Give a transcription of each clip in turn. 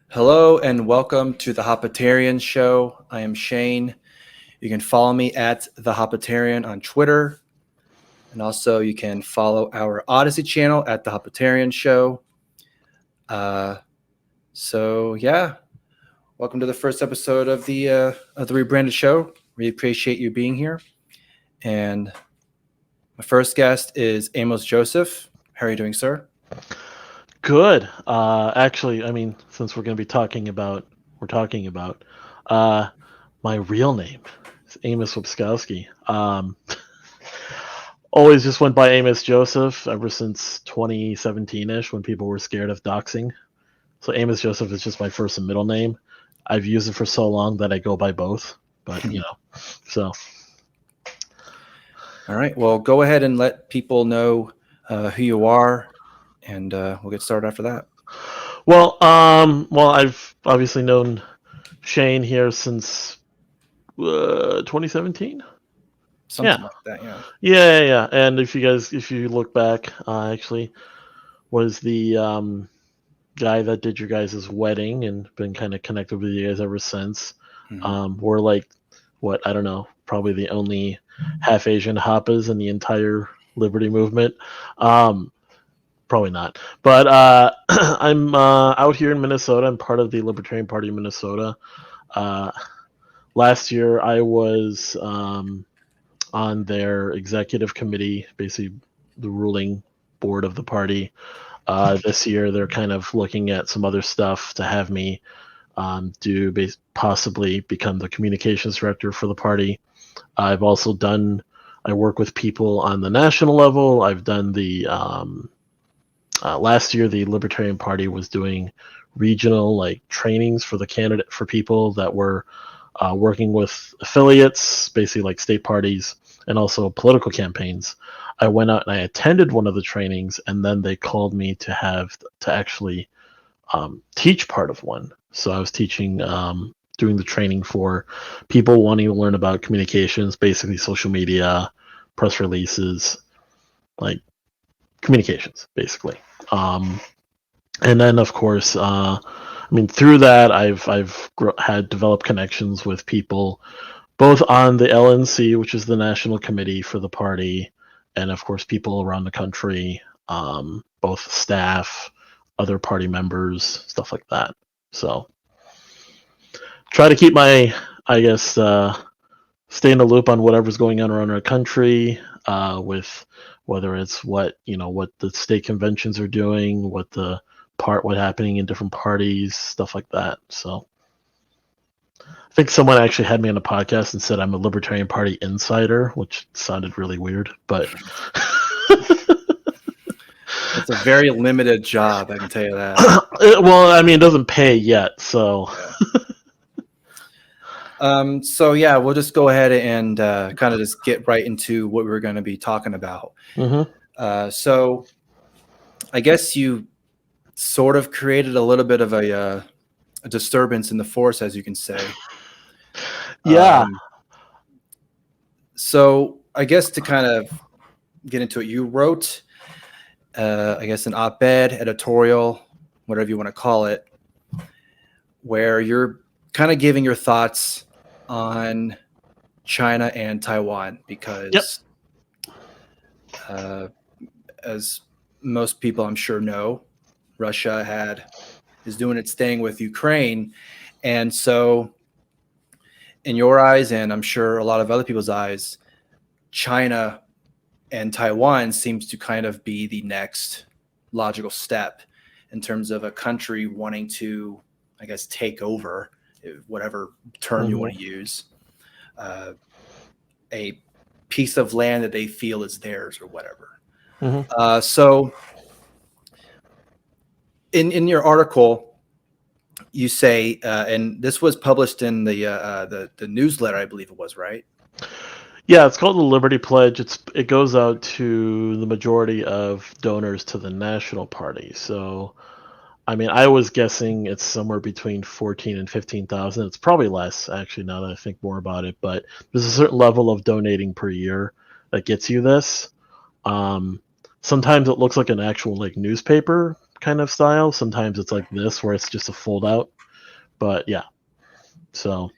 Hello and welcome to the Hapatarians Show. I am Shane. You can follow me at the Hapatarian on Twitter. And also you can follow our Odyssey channel at the Hapatarians Show. Welcome to the first episode of the rebranded show. Really appreciate you being here. And my first guest is Amos Joseph. How are you doing, sir? Good. Actually, I mean, since we're going to be talking about my real name is Amos Webskowski. Always just went by Amos Joseph ever since 2017-ish when people were scared of doxing. So Amos Joseph is just my first and middle name. I've used it for so long that I go by both, but so. All right. Well, go ahead and let people know who you are. And we'll get started after that. Well, I've obviously known Shane here since 2017. Something like that, yeah. Yeah. And if you look back, I actually was the guy that did your guys' wedding and been kind of connected with you guys ever since. Mm-hmm. We're like, I don't know, probably the only half Asian Hapas in the entire Liberty movement. Probably not, but I'm out here in Minnesota. I'm part of the Libertarian Party in Minnesota. Last year, I was on their executive committee, basically the ruling board of the party. This year, they're kind of looking at some other stuff to have me possibly become the communications director for the party. I've also I work with people on the national level. I've done the last year, the Libertarian Party was doing regional trainings for people that were working with affiliates, basically like state parties, and also political campaigns. I went out and I attended one of the trainings, and then they called me to actually teach part of one. So I was teaching, doing the training for people wanting to learn about communications, basically social media, press releases, communications, basically. And then, of course, through that, I've developed connections with people, both on the LNC, which is the national committee for the party, and of course, people around the country, both staff, other party members, stuff like that. So, try to keep stay in the loop on whatever's going on around our country, with whether it's what the state conventions are doing, what happening in different parties, stuff like that. So I think someone actually had me on a podcast and said I'm a Libertarian Party insider, which sounded really weird, but it's a very limited job, I can tell you that. It doesn't pay yet, so. We'll just go ahead and kind of just get right into what we're going to be talking about. Mm-hmm. So I guess you sort of created a little bit of a disturbance in the force, as you can say. Yeah. So I guess to kind of get into it, you wrote, an op-ed, editorial, whatever you want to call it, where you're kind of giving your thoughts on China and Taiwan, because as most people I'm sure know, Russia is doing its thing with Ukraine. And so in your eyes, and I'm sure a lot of other people's eyes, China and Taiwan seems to kind of be the next logical step in terms of a country wanting to, I guess, take over, whatever term you want to use, a piece of land that they feel is theirs or whatever. Mm-hmm. So in your article, you say, and this was published in the newsletter, I believe it was, right? Yeah, it's called the Liberty Pledge. It goes out to the majority of donors to the National Party. So, I was guessing it's somewhere between 14 and 15,000. It's probably less, actually, now that I think more about it. But there's a certain level of donating per year that gets you this. Sometimes it looks like an actual like newspaper kind of style. Sometimes it's like this, where it's just a fold out. But yeah, so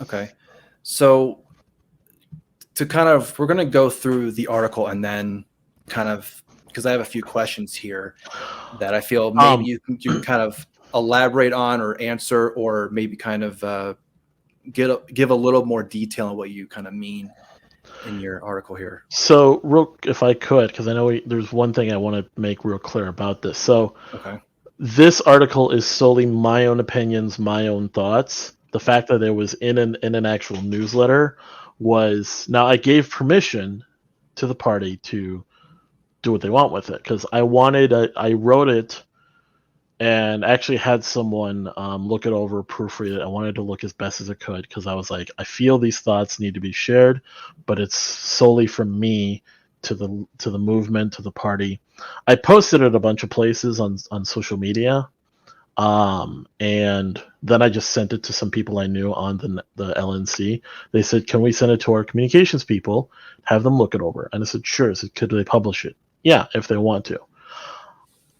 Okay. So we're going to go through the article and then kind of, because I have a few questions here that I feel maybe you can kind of elaborate on or answer, or maybe kind of give a little more detail on what you kind of mean in your article here. So, if I could, because I know there's one thing I want to make real clear about this. So, Okay. this article is solely my own opinions, my own thoughts. The fact that it was in an actual newsletter was, now I gave permission to the party to do what they want with it, because I wrote it and actually had someone look it over, proofread it. I wanted to look as best as I could, because I was like, I feel these thoughts need to be shared, but it's solely from me to the movement, to the party. I posted it a bunch of places on social media, and then I just sent it to some people I knew on the LNC. They said, can we send it to our communications people, have them look it over? And I said, sure. I said, could they publish it? Yeah, if they want to.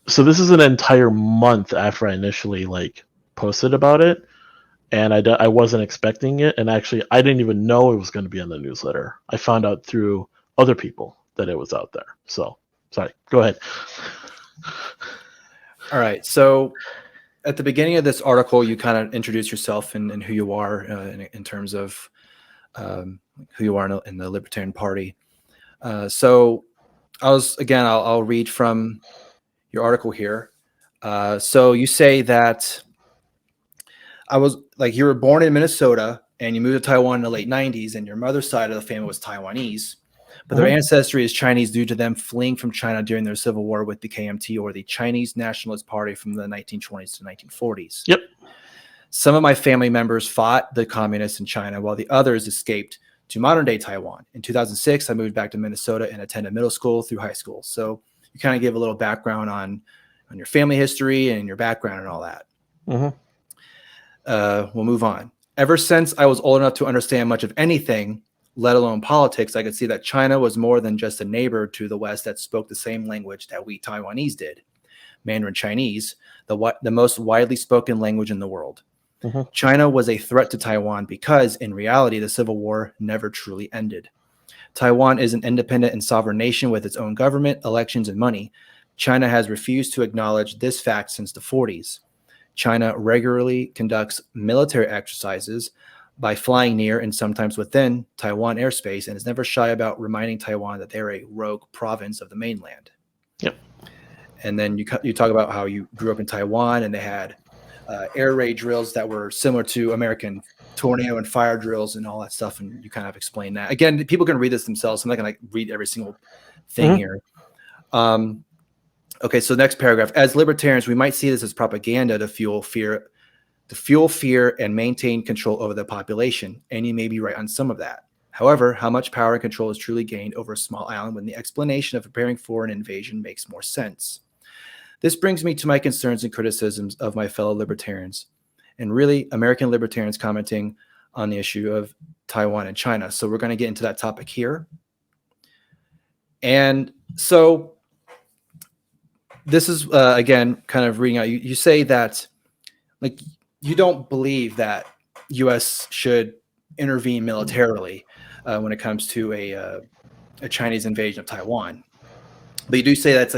So this is an entire month after I initially posted about it, and I wasn't expecting it, and actually I didn't even know it was going to be on the newsletter. I found out through other people that it was out there. So, sorry, go ahead. All right. So at the beginning of this article, you kind of introduce yourself and who you are in terms of who you are in the Libertarian Party. So I'll read from your article here. So you say that you were born in Minnesota and you moved to Taiwan in the late 90s, and your mother's side of the family was Taiwanese, but their ancestry is Chinese due to them fleeing from China during their civil war with the KMT, or the Chinese Nationalist Party, from the 1920s to 1940s. Yep. Some of my family members fought the communists in China, while the others escaped to modern-day Taiwan. In 2006, I moved back to Minnesota and attended middle school through high school. So you kind of give a little background on your family history and your background and all that. We'll move on. Ever since I was old enough to understand much of anything, let alone politics, I could see that China was more than just a neighbor to the West that spoke the same language that we Taiwanese did, Mandarin Chinese, the most widely spoken language in the world. China was a threat to Taiwan because, in reality, the Civil War never truly ended. Taiwan is an independent and sovereign nation with its own government, elections, and money. China has refused to acknowledge this fact since the 40s. China regularly conducts military exercises by flying near and sometimes within Taiwan airspace, and is never shy about reminding Taiwan that they're a rogue province of the mainland. Yep. And then you talk about how you grew up in Taiwan, and they had air raid drills that were similar to American tornado and fire drills and all that stuff, and you kind of explain that. Again, people can read this themselves. I'm not going to read every single thing here. Okay, so next paragraph. As libertarians, we might see this as propaganda to fuel fear and maintain control over the population, and you may be right on some of that. However, how much power and control is truly gained over a small island when the explanation of preparing for an invasion makes more sense? This brings me to my concerns and criticisms of my fellow libertarians, and really American libertarians commenting on the issue of Taiwan and China. So we're going to get into that topic here. And so this is, again, kind of reading out. You say that, you don't believe that U.S. should intervene militarily when it comes to a Chinese invasion of Taiwan. But you do say that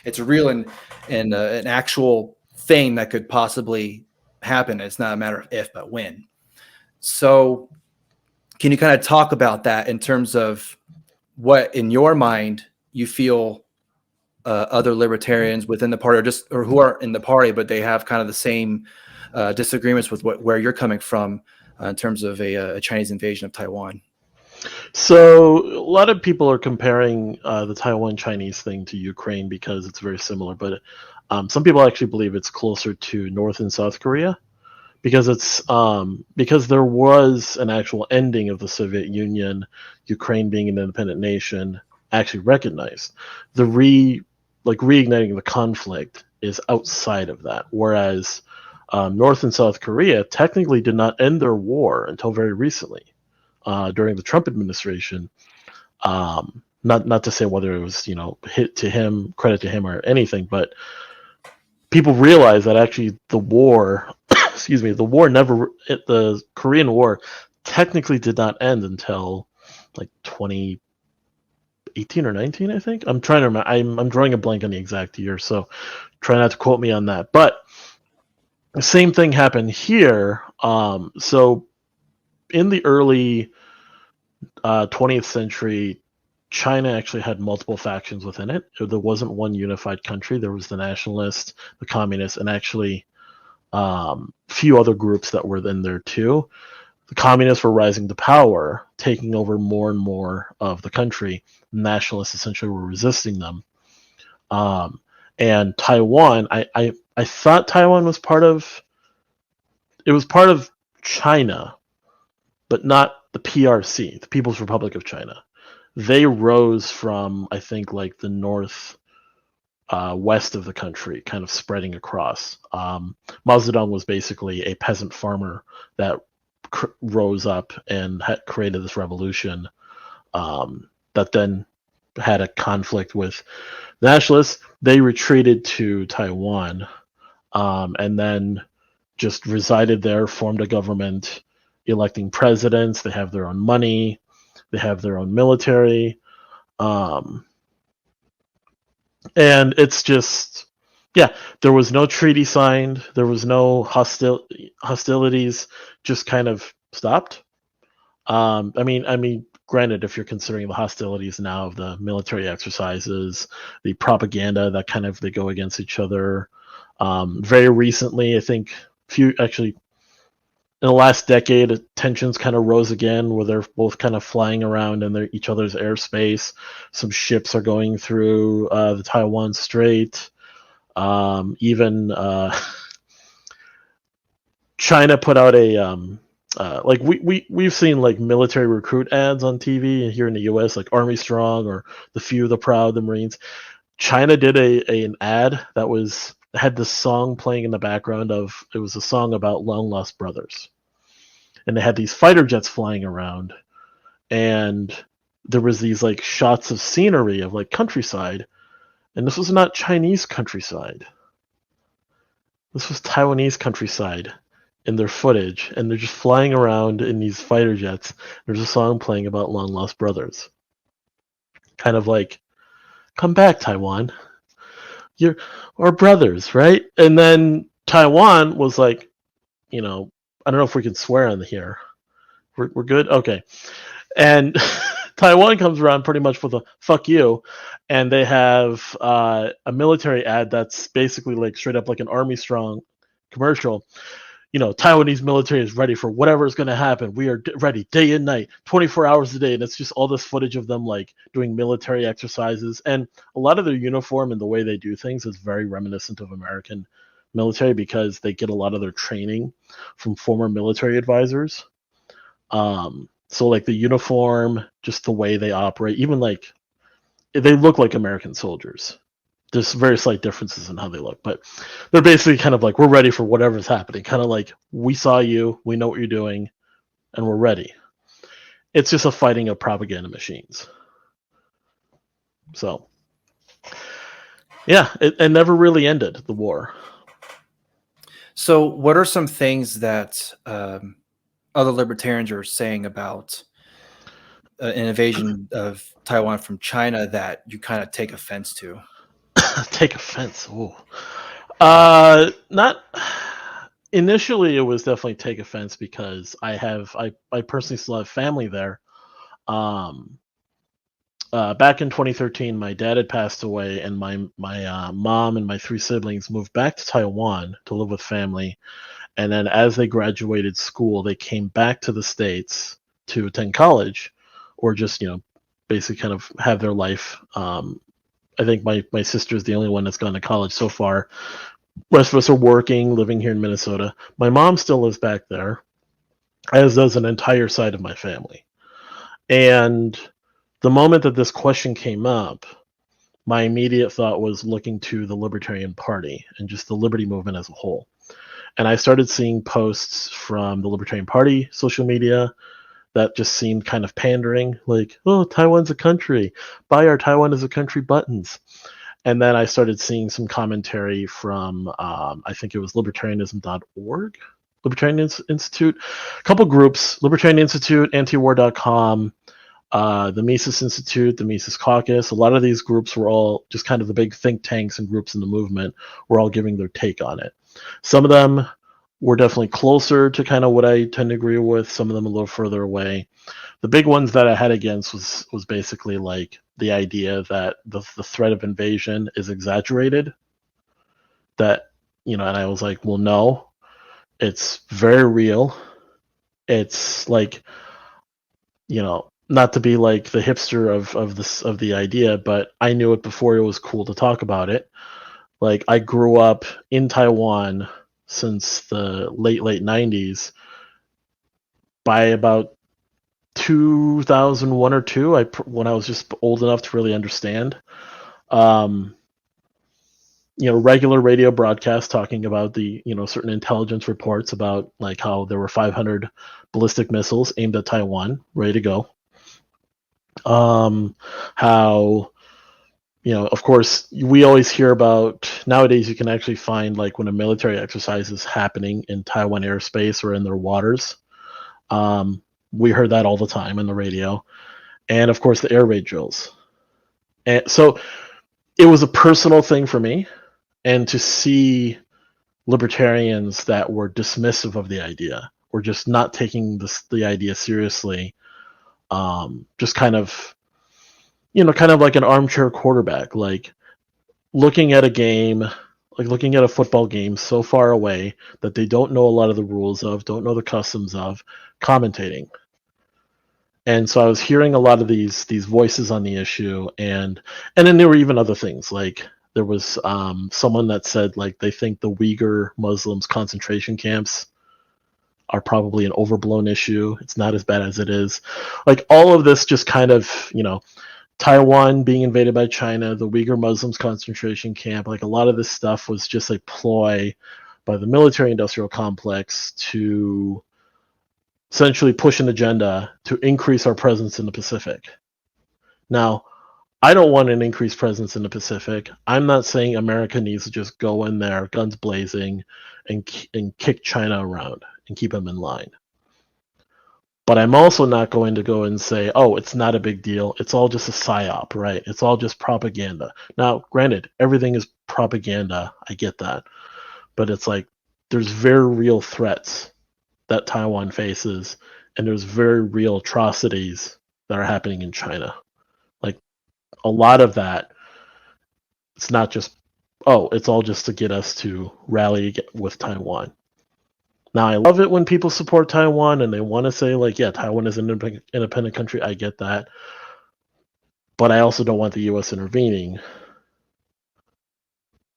it's a real and an actual thing that could possibly happen. It's not a matter of if, but when. So can you kind of talk about that in terms of what, in your mind, you feel other libertarians within the party, or who are in the party, but they have kind of the same disagreements with where you're coming from in terms of a Chinese invasion of Taiwan? So a lot of people are comparing the Taiwan Chinese thing to Ukraine because it's very similar, but some people actually believe it's closer to North and South Korea because because there was an actual ending of the Soviet Union, Ukraine being an independent nation actually recognized. The reigniting the conflict is outside of that, whereas North and South Korea technically did not end their war until very recently. During the Trump administration, Not to say whether it was, credit to him or anything, but people realize that actually the war, the Korean War technically did not end until like 2018 or 19, I think. I'm trying to remember. I'm drawing a blank on the exact year, so try not to quote me on that. But the same thing happened here. So in the early 20th century, China actually had multiple factions within it. There wasn't one unified country. There was the nationalists, the communists, and actually few other groups that were in there too. The communists were rising to power, taking over more and more of the country. The nationalists essentially were resisting them. And Taiwan, I thought Taiwan was part of China, but not the PRC, the People's Republic of China. They rose from, I think, like the north west of the country, kind of spreading across. Mao Zedong was basically a peasant farmer that rose up and created this revolution that then had a conflict with nationalists. They retreated to Taiwan and then just resided there, formed a government, electing presidents. They have their own money. They have their own military. And it's just, there was no treaty signed. There was no hostilities, just kind of stopped. I mean, granted, if you're considering the hostilities now of the military exercises, the propaganda that kind of they go against each other. Very recently, I think, in the last decade, tensions kind of rose again, where they're both kind of flying around in each other's airspace. Some ships are going through the Taiwan Strait. Even China put out a like we've seen like military recruit ads on TV here in the U.S., like Army Strong or the Few, the Proud, the Marines. China did an ad that had this song playing in the background it was a song about long lost brothers. And they had these fighter jets flying around, and there was these like shots of scenery of like countryside, and this was not Chinese countryside. This was Taiwanese countryside in their footage, and they're just flying around in these fighter jets. There's a song playing about long lost brothers. Kind of like, come back, Taiwan. You're our brothers, right? And then Taiwan was like, I don't know if we can swear on here. We're good? Okay. And Taiwan comes around pretty much with a fuck you, and they have a military ad that's basically like straight up like an Army Strong commercial. Taiwanese military is ready for whatever is going to happen. We are ready day and night, 24 hours a day. And it's just all this footage of them like doing military exercises. And a lot of their uniform and the way they do things is very reminiscent of American military, because they get a lot of their training from former military advisors. So like the uniform, just the way they operate, even like they look like American soldiers. There's very slight differences in how they look, but they're basically kind of like, we're ready for whatever's happening. Kind of like, we saw you, we know what you're doing, and we're ready. It's just a fighting of propaganda machines. So, it never really ended, the war. So what are some things that other libertarians are saying about an invasion of Taiwan from China that you kind of take offense to? Take offense. Ooh. Not initially. It was definitely take offense because I personally still have family there. Back in 2013, my dad had passed away, and my mom and my 3 siblings moved back to Taiwan to live with family. And then as they graduated school, they came back to the States to attend college, or just basically kind of have their life. I think my sister is the only one that's gone to college so far. The rest of us are working, living here in Minnesota. My mom still lives back there, as does an entire side of my family. And the moment that this question came up, my immediate thought was looking to the Libertarian Party and just the liberty movement as a whole. And I started seeing posts from the Libertarian Party social media, that just seemed kind of pandering, like, oh, Taiwan's a country, buy our Taiwan as a country buttons. And then I started seeing some commentary from, I think it was libertarianism.org, Libertarian Institute, a couple groups, Libertarian Institute, antiwar.com, the Mises Institute, the Mises Caucus. A lot of these groups were all just kind of the big think tanks and groups in the movement were all giving their take on it. Some of them were definitely closer to kind of what I tend to agree with, some of them a little further away. The big ones that I had against was basically like the idea that the threat of invasion is exaggerated. That, and I was like, well, no, it's very real. It's like, not to be like the hipster of the idea, but I knew it before it was cool to talk about it. Like, I grew up in Taiwan since the late 90s. By about 2001 or 2, when I was just old enough to really understand, regular radio broadcasts talking about the, certain intelligence reports about like how there were 500 ballistic missiles aimed at Taiwan, ready to go. How, of course, we always hear about, nowadays you can actually find like when a military exercise is happening in Taiwan airspace or in their waters. We heard that all the time on the radio. And of course, the air raid drills. And so it was a personal thing for me. And to see libertarians that were dismissive of the idea, or just not taking the idea seriously, just kind of like an armchair quarterback, like looking at a game, like looking at a football game so far away that they don't know a lot of the rules of, don't know the customs of, commentating. And so I was hearing a lot of these voices on the issue, and then there were even other things. Like there was someone that said like they think the Uyghur Muslims concentration camps are probably an overblown issue. It's not as bad as it is. Like all of this just kind of, Taiwan being invaded by China, the Uyghur Muslims concentration camp, like a lot of this stuff was just a ploy by the military industrial complex to essentially push an agenda to increase our presence in the Pacific. Now, I don't want an increased presence in the Pacific. I'm not saying America needs to just go in there, guns blazing, and kick China around and keep them in line. But I'm also not going to go and say, oh, it's not a big deal. It's all just a psyop, right? It's all just propaganda. Now, granted, everything is propaganda. I get that. But it's like there's very real threats that Taiwan faces, and there's very real atrocities that are happening in China. Like a lot of that, it's not just, oh, it's all just to get us to rally with Taiwan. Now, I love it when people support Taiwan and they want to say, like, yeah, Taiwan is an independent country. I get that. But I also don't want the U.S. intervening.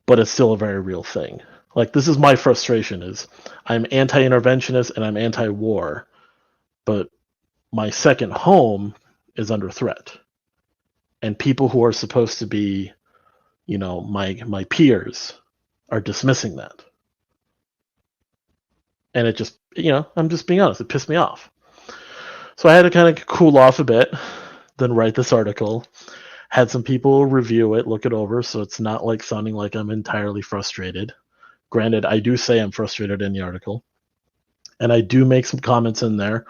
But it's still a very real thing. Like, this is my frustration is I'm anti-interventionist and I'm anti-war. But my second home is under threat. And people who are supposed to be, my peers are dismissing that. And it just, I'm just being honest, it pissed me off. So I had to kind of cool off a bit, then write this article, had some people review it, look it over, so it's not like sounding like I'm entirely frustrated. Granted, I do say I'm frustrated in the article, and I do make some comments in there.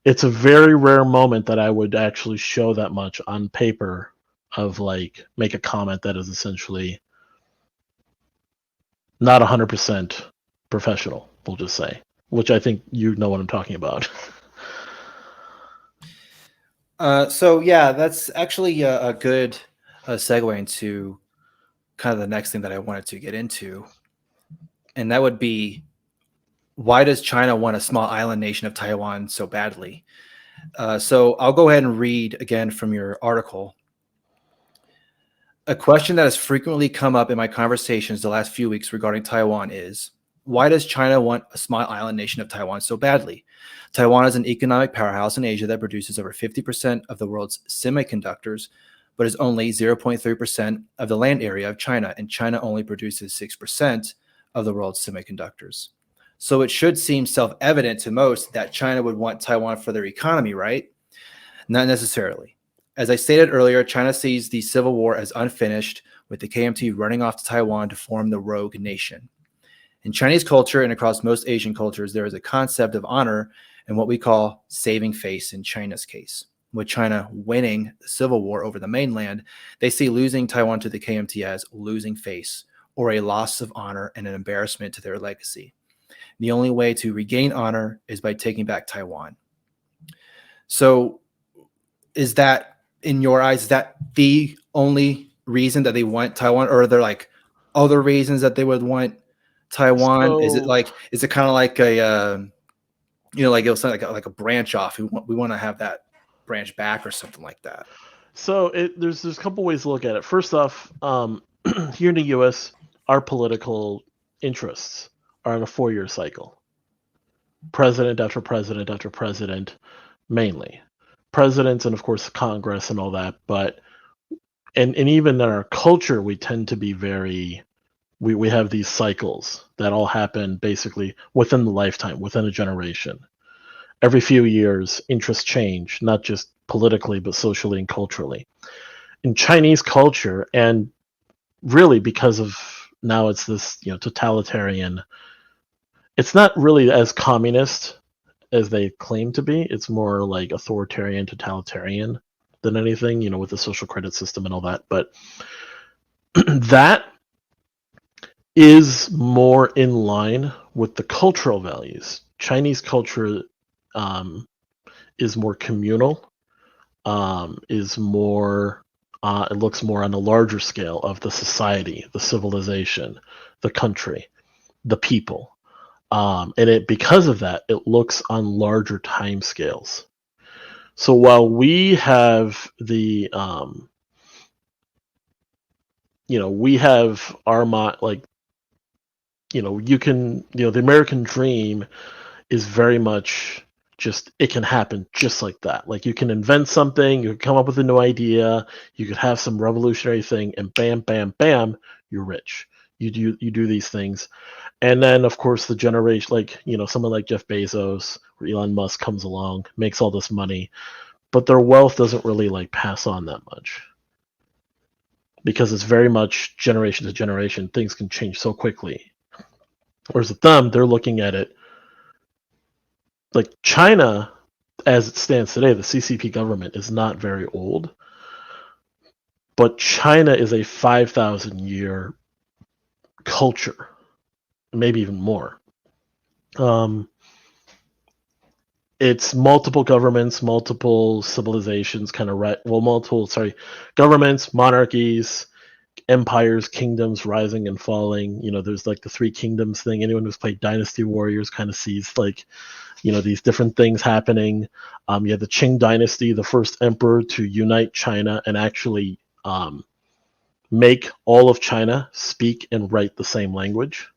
It's a very rare moment that I would actually show that much on paper of like make a comment that is essentially not 100% professional, we'll just say, which I think you know what I'm talking about. So yeah, that's actually a good segue into kind of the next thing that I wanted to get into. And that would be, why does China want a small island nation of Taiwan so badly? So I'll go ahead and read again from your article. A question that has frequently come up in my conversations the last few weeks regarding Taiwan is, why does China want a small island nation of Taiwan so badly? Taiwan is an economic powerhouse in Asia that produces over 50% of the world's semiconductors, but is only 0.3% of the land area of China, and China only produces 6% of the world's semiconductors. So it should seem self-evident to most that China would want Taiwan for their economy, right? Not necessarily. As I stated earlier, China sees the Civil War as unfinished, with the KMT running off to Taiwan to form the rogue nation. In Chinese culture and across most Asian cultures, there is a concept of honor and what we call saving face in China's case. With China winning the Civil War over the mainland, they see losing Taiwan to the KMT as losing face, or a loss of honor and an embarrassment to their legacy. The only way to regain honor is by taking back Taiwan. So is that, in your eyes, is that the only reason that they want Taiwan, or are there like other reasons that they would want Taiwan? Is it kind of like a like it was like a branch off? We want to have that branch back or something like that. So there's a couple ways to look at it. First off, here in the U.S., our political interests are on a 4-year cycle. President after president after president, mainly. Presidents and, of course, Congress and all that. But, and even in our culture, we tend to be very, we have these cycles that all happen basically within the lifetime, within a generation. Every few years, interests change, not just politically, but socially and culturally. In Chinese culture, and really because of now it's this totalitarian, it's not really as communist as they claim to be. It's more like authoritarian, totalitarian than anything, with the social credit system and all that. But that is more in line with the cultural values. Chinese culture is more communal, is more, it looks more on a larger scale of the society, the civilization, the country, the people. And because of that, it looks on larger time scales. So while we have the, we have our the American dream is very much just, it can happen just like that. Like, you can invent something, you can come up with a new idea, you could have some revolutionary thing, and bam, bam, bam, you're rich. You do these things. And then, of course, the generation, like, someone like Jeff Bezos or Elon Musk comes along, makes all this money, but their wealth doesn't really pass on that much, because it's very much generation to generation. Things can change so quickly. Whereas with them, they're looking at it like China, as it stands today, the CCP government is not very old, but China is a 5,000-year culture, maybe even more. It's multiple governments, multiple civilizations, governments, monarchies, empires, kingdoms rising and falling. There's like the three kingdoms thing. Anyone who's played Dynasty Warriors kind of sees these different things happening. You had the Qing Dynasty, the first emperor to unite China and actually make all of China speak and write the same language,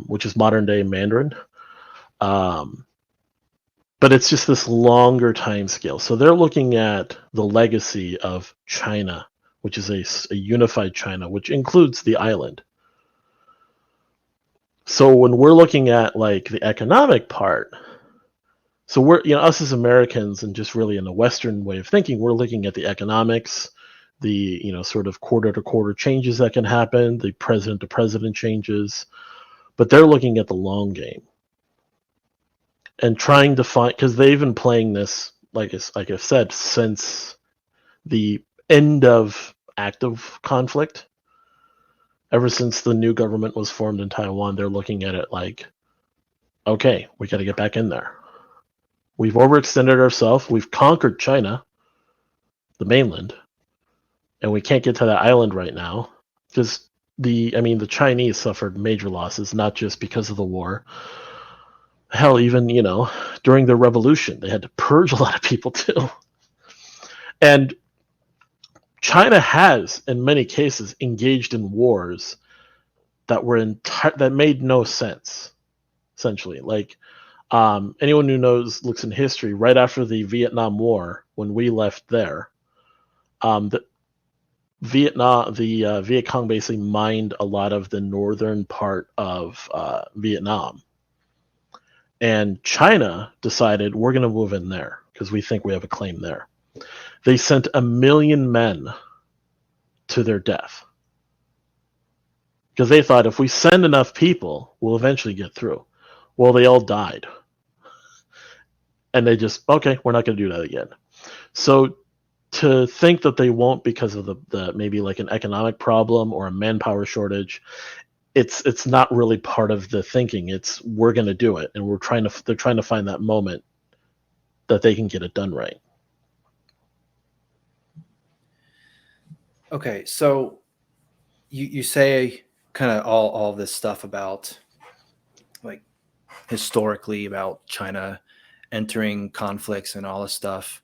which is modern day Mandarin. But it's just this longer time scale. So they're looking at the legacy of China, which is a unified China, which includes the island. So when we're looking at the economic part, so we're, us as Americans, and just really in the Western way of thinking, we're looking at the economics, the, sort of quarter to quarter changes that can happen, the president to president changes, but they're looking at the long game and trying to find, because they've been playing this, like I've said, since the end of active conflict. Ever since the new government was formed in Taiwan, they're looking at it like, okay, we got to get back in there. We've overextended ourselves. We've conquered China, the mainland, and we can't get to that island right now because the Chinese suffered major losses, not just because of the war. Hell, even, during the revolution, they had to purge a lot of people too. And China has, in many cases, engaged in wars that were that made no sense, essentially. Anyone who looks in history, right after the Vietnam War, when we left there, the Viet Cong basically mined a lot of the northern part of Vietnam. And China decided we're going to move in there because we think we have a claim there. They sent 1 million men to their death because they thought if we send enough people, we'll eventually get through. Well, they all died. And they just, okay, we're not going to do that again. So to think that they won't because of the maybe like an economic problem or a manpower shortage, it's not really part of the thinking. It's we're going to do it, and they're trying to find that moment that they can get it done right. Okay, so you say kind of all this stuff about like historically about China entering conflicts and all this stuff,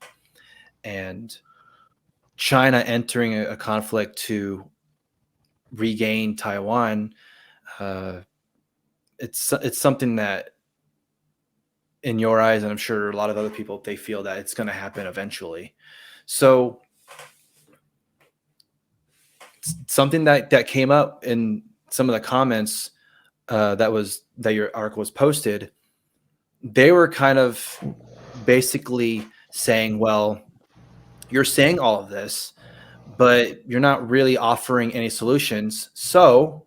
and China entering a conflict to regain Taiwan. It's something that, in your eyes, and I'm sure a lot of other people, they feel that it's going to happen eventually. So something that came up in some of the comments that your article was posted, they were kind of basically saying, well, you're saying all of this, but you're not really offering any solutions. So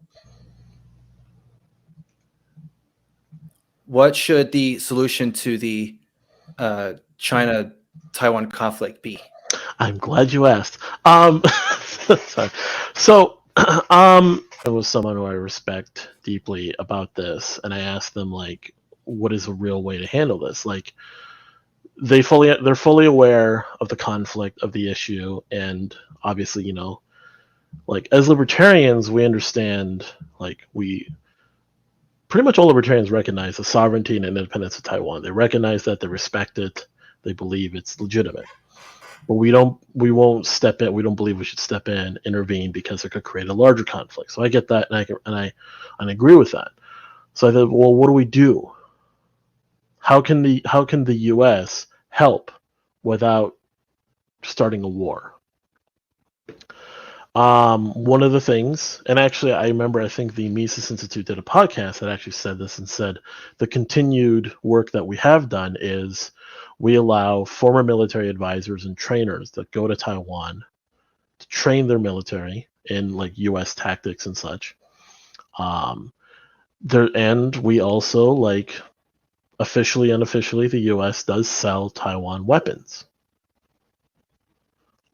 what should the solution to the China-Taiwan conflict be? I'm glad you asked. Sorry. So, there was someone who I respect deeply about this, and I asked them like, what is a real way to handle this? Like, they're fully aware of the conflict of the issue, and obviously, you know, like as libertarians, we understand, like pretty much all libertarians recognize the sovereignty and independence of Taiwan. They recognize that, they respect it, they believe it's legitimate. But we won't step in. We don't believe we should step in, intervene, because it could create a larger conflict. So I get that, and I agree with that. So I thought, well, what do we do? How can the U.S. help without starting a war? One of the things, and actually I remember, I think the Mises Institute did a podcast that actually said this, and said the continued work that we have done is we allow former military advisors and trainers that go to Taiwan to train their military in like U.S. tactics and such. And we also, like, officially, unofficially, the U.S. does sell Taiwan weapons.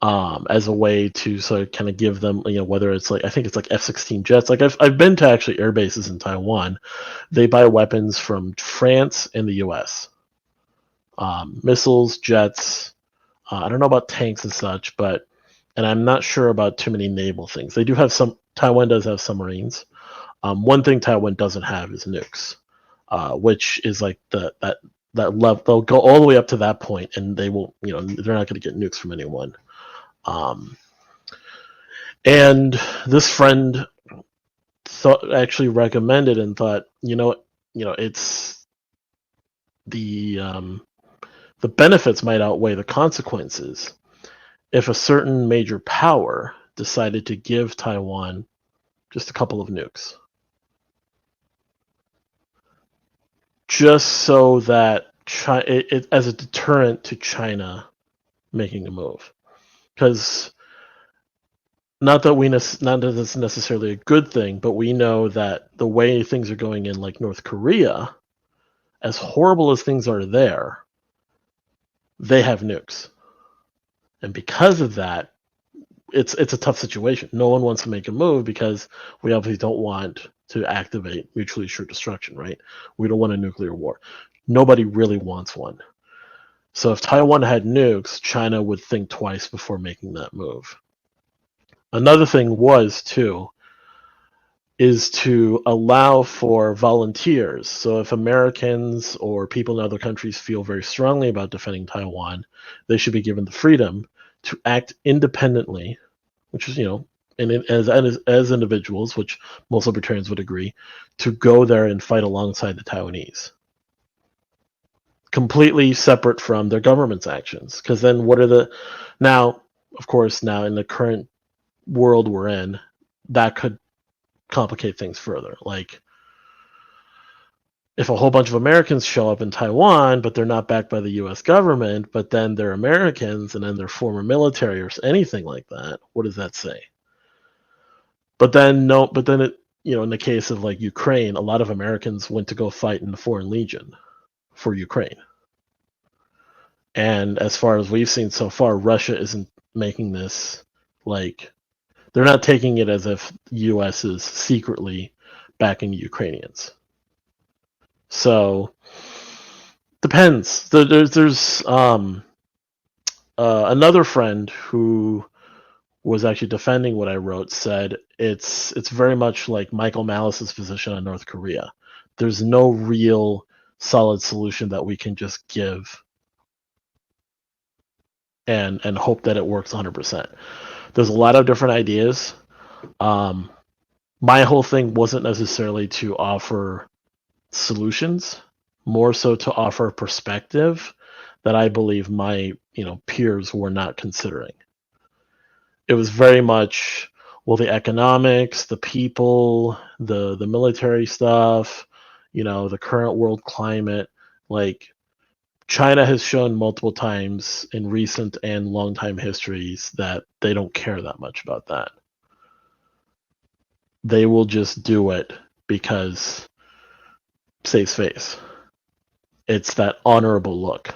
As a way to sort of kind of give them, you know, whether it's like, I think it's like F-16 jets. Like I've been to actually air bases in Taiwan. They buy weapons from France and the U.S. Missiles, jets. I don't know about tanks and such, and I'm not sure about too many naval things. They do have some. Taiwan does have submarines. One thing Taiwan doesn't have is nukes, which is like that level. They'll go all the way up to that point, and they won't. You know, they're not going to get nukes from anyone. And this friend actually recommended and thought, you know, it's the benefits might outweigh the consequences if a certain major power decided to give Taiwan just a couple of nukes, just so that as a deterrent to China making a move. Because not that it's necessarily a good thing, but we know that the way things are going in, like North Korea, as horrible as things are there, they have nukes, and because of that, it's a tough situation. No one wants to make a move because we obviously don't want to activate mutually assured destruction, right? We don't want a nuclear war. Nobody really wants one. So if Taiwan had nukes, China would think twice before making that move. Another thing is to allow for volunteers. So if Americans or people in other countries feel very strongly about defending Taiwan, they should be given the freedom to act independently, which is, you know, and as individuals, which most libertarians would agree, to go there and fight alongside the Taiwanese, completely separate from their government's actions. Because then now, of course, now in the current world we're in, that could complicate things further. Like, if a whole bunch of Americans show up in Taiwan, but they're not backed by the U.S. government, but then they're Americans and then they're former military or anything like that, what does that say? But then in the case of like Ukraine, a lot of Americans went to go fight in the Foreign Legion for Ukraine. And as far as we've seen so far, Russia isn't making this like, they're not taking it as if the U.S. is secretly backing Ukrainians. So depends. There's another friend who was actually defending what I wrote, said it's very much like Michael Malice's position on North Korea. There's no real solid solution that we can just give and hope that it works 100%. There's a lot of different ideas. My whole thing wasn't necessarily to offer solutions, more so to offer perspective that I believe my peers were not considering. It was very much, well, the economics, the people, the military stuff, the current world climate. Like, China has shown multiple times in recent and long time histories that they don't care that much about that. They will just do it because saves face. It's that honorable look.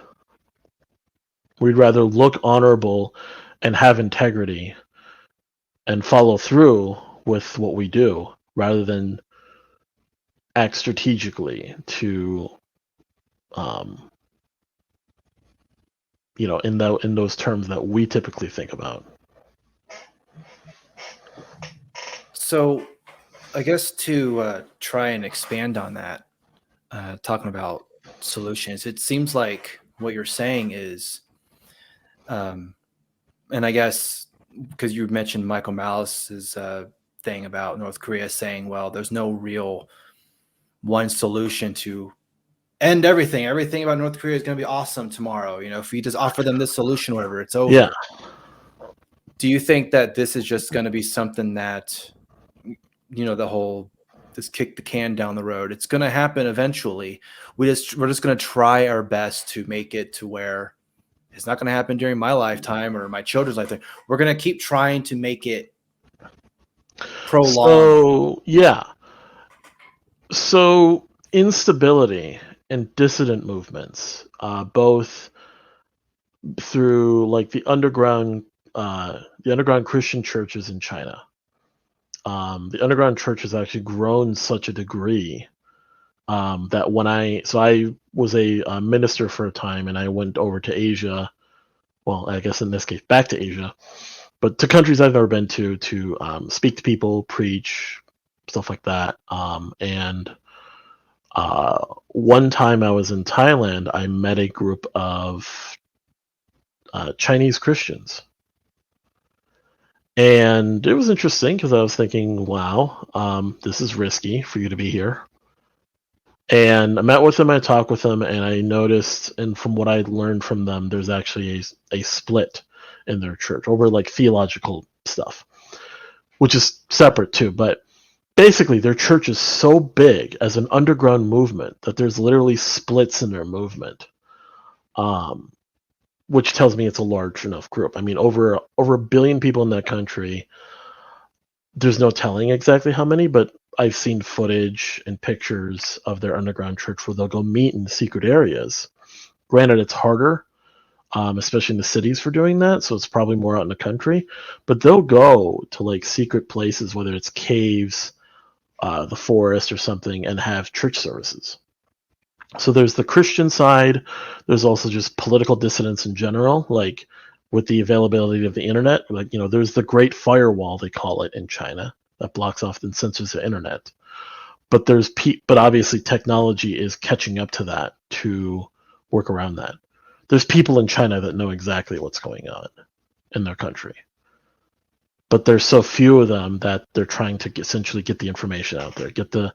We'd rather look honorable and have integrity and follow through with what we do rather than act strategically to in those terms that we typically think about. So I guess to try and expand on that, talking about solutions, it seems like what you're saying is, and I guess because you mentioned Michael Malice's thing about North Korea saying, well, there's no real one solution to end everything. Everything about North Korea is going to be awesome tomorrow. If you just offer them this solution, whatever, it's over. Yeah. Do you think that this is just going to be something that, the whole, just kick the can down the road? It's going to happen eventually. We're just going to try our best to make it to where it's not going to happen during my lifetime or my children's lifetime. We're going to keep trying to make it prolonged. So, yeah. So, instability and dissident movements, both through like the underground Christian churches in China. The underground church has actually grown such a degree that when I was a minister for a time, and I went over to Asia. Well, I guess in this case, back to Asia, but to countries I've never been to speak to people, preach, stuff like that. And one time I was in Thailand, I met a group of Chinese Christians. And it was interesting because I was thinking, wow, this is risky for you to be here. And I met with them, I talked with them, and I noticed, and from what I learned from them, there's actually a split in their church over like theological stuff, which is separate too. But basically, their church is so big as an underground movement that there's literally splits in their movement, which tells me it's a large enough group. I mean, over 1 billion people in that country. There's no telling exactly how many, but I've seen footage and pictures of their underground church where they'll go meet in secret areas. Granted, it's harder, especially in the cities, for doing that, so it's probably more out in the country. But they'll go to like secret places, whether it's caves, the forest, or something, and have church services. So there's the Christian side. There's also just political dissidents in general, like with the availability of the internet. Like, there's the Great Firewall, they call it in China, that blocks off and censors the internet. But but obviously technology is catching up to that to work around that. There's people in China that know exactly what's going on in their country. But there's so few of them that they're trying to essentially get the information out there, get the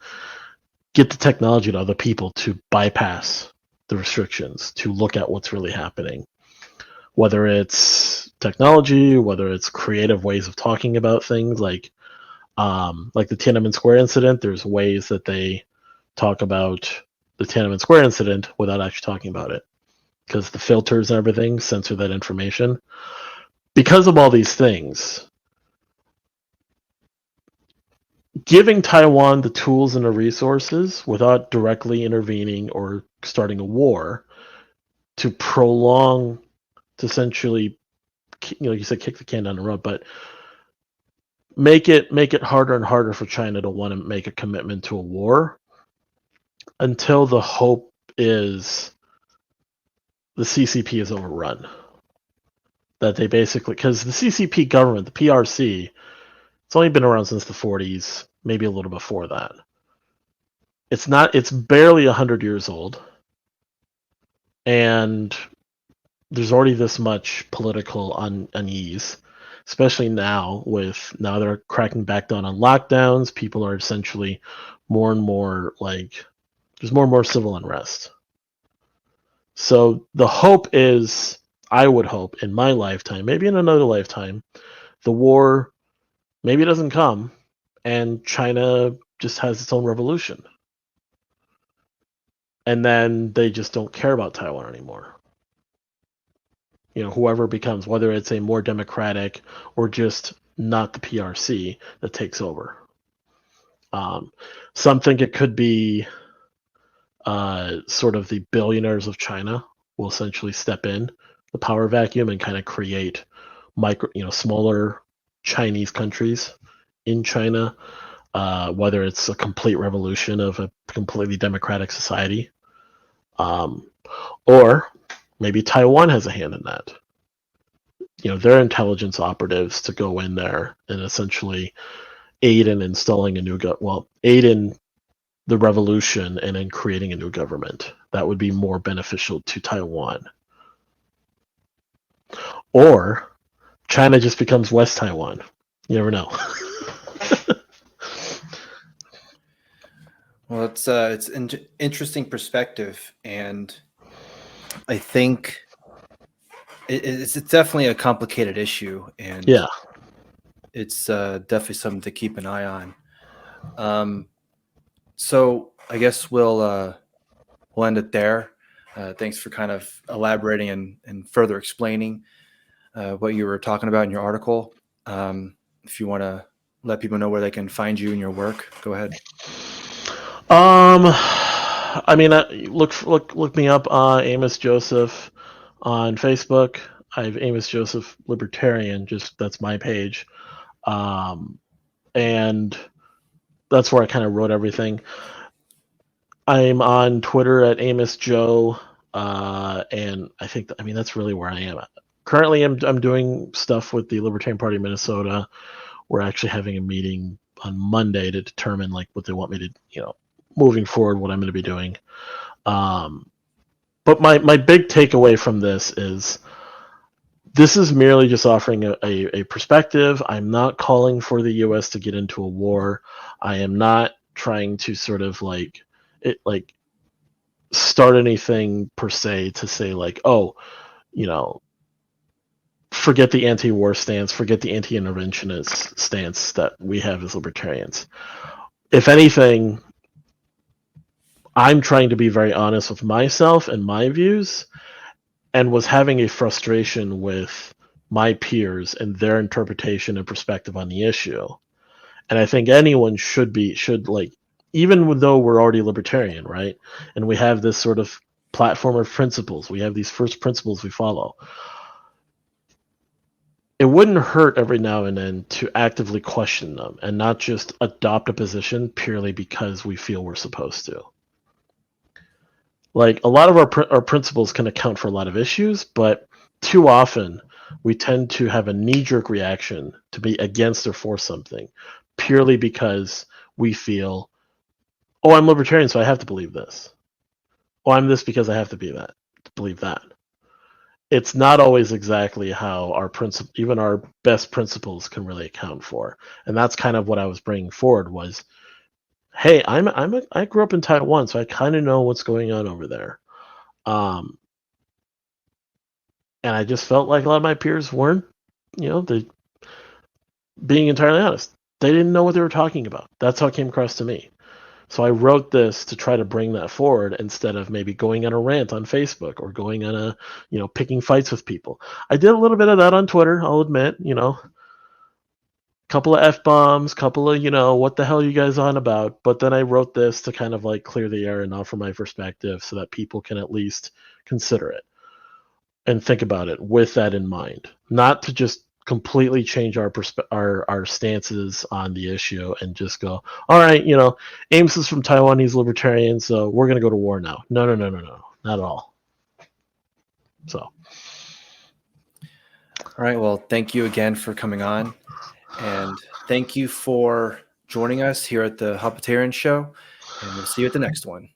technology to other people to bypass the restrictions, to look at what's really happening. Whether it's technology, whether it's creative ways of talking about things, like the Tiananmen Square incident. There's ways that they talk about the Tiananmen Square incident without actually talking about it, because the filters and everything censor that information. Because of all these things, giving Taiwan the tools and the resources without directly intervening or starting a war to prolong, to essentially, like you said, kick the can down the road, but make it harder and harder for China to want to make a commitment to a war, until the hope is the CCP is overrun. That they basically, because the CCP government, the PRC, it's only been around since the 40s, maybe a little before that. It's barely 100 years old. And there's already this much political unease, especially now they're cracking back down on lockdowns. People are essentially more and more there's more and more civil unrest. So the hope is, I would hope in my lifetime, maybe in another lifetime, the war maybe doesn't come and China just has its own revolution. And then they just don't care about Taiwan anymore. Whoever becomes, whether it's a more democratic or just not the PRC that takes over. Some think it could be sort of the billionaires of China will essentially step in the power vacuum and kind of create smaller Chinese countries in China, whether it's a complete revolution of a completely democratic society, or maybe Taiwan has a hand in that. Their intelligence operatives to go in there and essentially aid in installing aid in the revolution and in creating a new government. That would be more beneficial to Taiwan. Or China just becomes West Taiwan. You never know. Well, it's an interesting perspective, and I think it's definitely a complicated issue, and yeah, it's definitely something to keep an eye on. So I guess we'll end it there. Thanks for kind of elaborating and further explaining what you were talking about in your article. If you want to let people know where they can find you and your work, go ahead. I mean, look me up, Amos Joseph on Facebook. I have Amos Joseph Libertarian, that's my page. And that's where I kind of wrote everything. I'm on Twitter at Amos Joe, and I think that's really where I am. Currently, I'm doing stuff with the Libertarian Party of Minnesota. We're actually having a meeting on Monday to determine what they want me to, moving forward, what I'm going to be doing. But my big takeaway from this is merely just offering a perspective. I'm not calling for the U.S. to get into a war. I am not trying to sort of start anything per se to say forget the anti-war stance, forget the anti-interventionist stance that we have as libertarians. If anything, I'm trying to be very honest with myself and my views, and was having a frustration with my peers and their interpretation and perspective on the issue. And I think anyone should even though we're already libertarian, right? And we have this sort of platform of principles, we have these first principles we follow. It wouldn't hurt every now and then to actively question them and not just adopt a position purely because we feel we're supposed to. A lot of our principles can account for a lot of issues, but too often we tend to have a knee-jerk reaction to be against or for something purely because we feel, oh, I'm libertarian, so I have to believe this. Oh, I'm this because I have to believe that. It's not always exactly how even our best principles can really account for. And that's kind of what I was bringing forward was, hey, I grew up in Taiwan, so I kind of know what's going on over there. And I just felt like a lot of my peers weren't, being entirely honest, they didn't know what they were talking about. That's how it came across to me. So I wrote this to try to bring that forward instead of maybe going on a rant on Facebook or going on picking fights with people. I did a little bit of that on Twitter, I'll admit, couple of F-bombs, couple of, what the hell are you guys on about? But then I wrote this to kind of like clear the air and offer my perspective so that people can at least consider it and think about it with that in mind. Not to just completely change our stances on the issue and just go, all right, Amos is from Taiwan, he's libertarian, so we're going to go to war now. No, not at all. So. All right. Well, thank you again for coming on. And thank you for joining us here at the Hapatarians Show. And we'll see you at the next one.